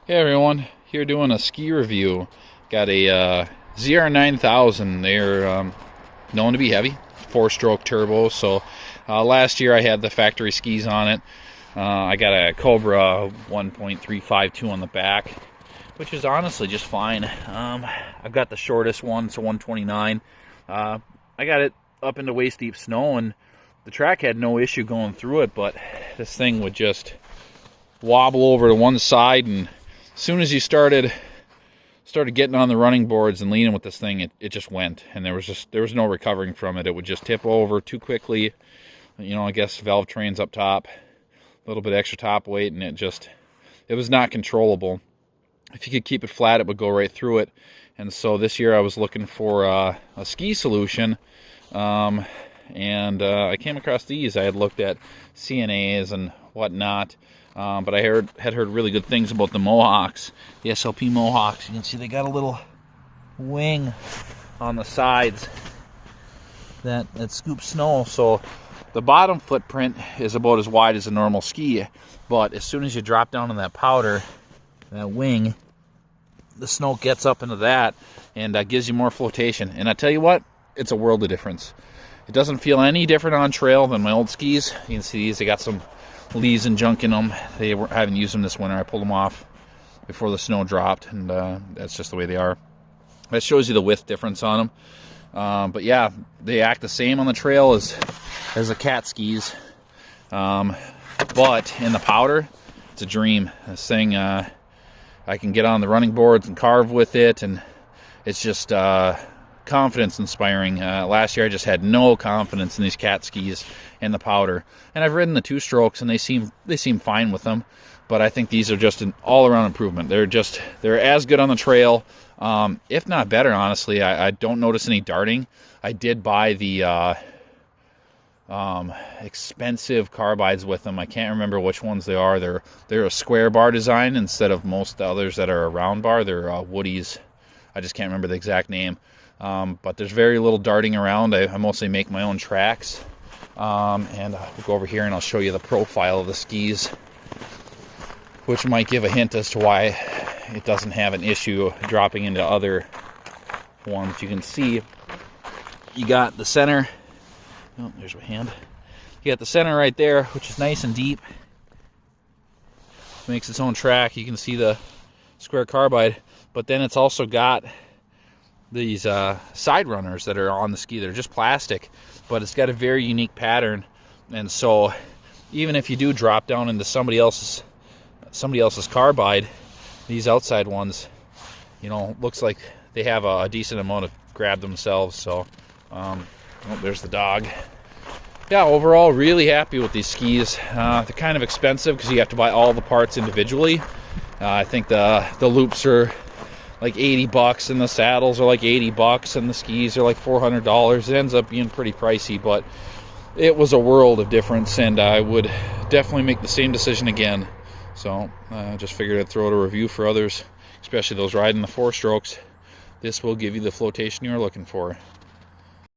Hey everyone, here doing a ski review. Got a ZR9000. They're known to be heavy, 4-stroke turbo. So last year I had the factory skis on it. I got a Cobra 1.352 on the back, which is honestly just fine. I've got the shortest one, so 129. I got it up into waist deep snow, and the track had no issue going through it, but this thing would just wobble over to one side, and as soon as you started getting on the running boards and leaning with this thing, it just went, and there was no recovering from it. It would just tip over too quickly. You know, I guess valvetrain's up top, a little bit extra top weight, and it was not controllable. If you could keep it flat, it would go right through it. And so this year I was looking for a ski solution, and I came across these. I had looked at CNAs and whatnot. But I had heard really good things about the Mohawks, the SLP Mohawks. You can see they got a little wing on the sides that scoops snow. So the bottom footprint is about as wide as a normal ski, but as soon as you drop down in that powder, that wing, the snow gets up into that and gives you more flotation. And I tell you what, it's a world of difference. It doesn't feel any different on trail than my old skis. You can see these, they got some leaves and junk in them. I haven't used them this winter. I pulled them off before the snow dropped, and that's just the way they are. That shows you the width difference on them. But yeah, they act the same on the trail as the cat skis. But in the powder, it's a dream. This thing, I can get on the running boards and carve with it, and it's just confidence inspiring. Last year I just had no confidence in these cat skis and the powder, and I've ridden the 2-strokes and they seem fine with them, but I think these are just an all-around improvement. They're as good on the trail, if not better, honestly. I don't notice any darting. I did buy the expensive carbides with them. I can't remember which ones they are. They're a square bar design instead of most others that are a round bar. They're Woodies. I just can't remember the exact name. But there's very little darting around. I mostly make my own tracks. And I'll go over here and I'll show you the profile of the skis, which might give a hint as to why it doesn't have an issue dropping into other ones. You can see you got the center. Oh, there's my hand. You got the center right there, which is nice and deep. Makes its own track. You can see the square carbide, but then it's also got these side runners that are on the ski. They're just plastic, but it's got a very unique pattern, and so even if you do drop down into somebody else's carbide, these outside ones, you know, looks like they have a decent amount of grab themselves. So oh, there's the dog. Yeah, overall really happy with these skis. They're kind of expensive because you have to buy all the parts individually. I think the loops are like $80, and the saddles are like $80, and the skis are like $400. It ends up being pretty pricey, but it was a world of difference, and I would definitely make the same decision again. So I just figured I'd throw out a review for others, especially those riding the 4-strokes. This will give you the flotation you're looking for.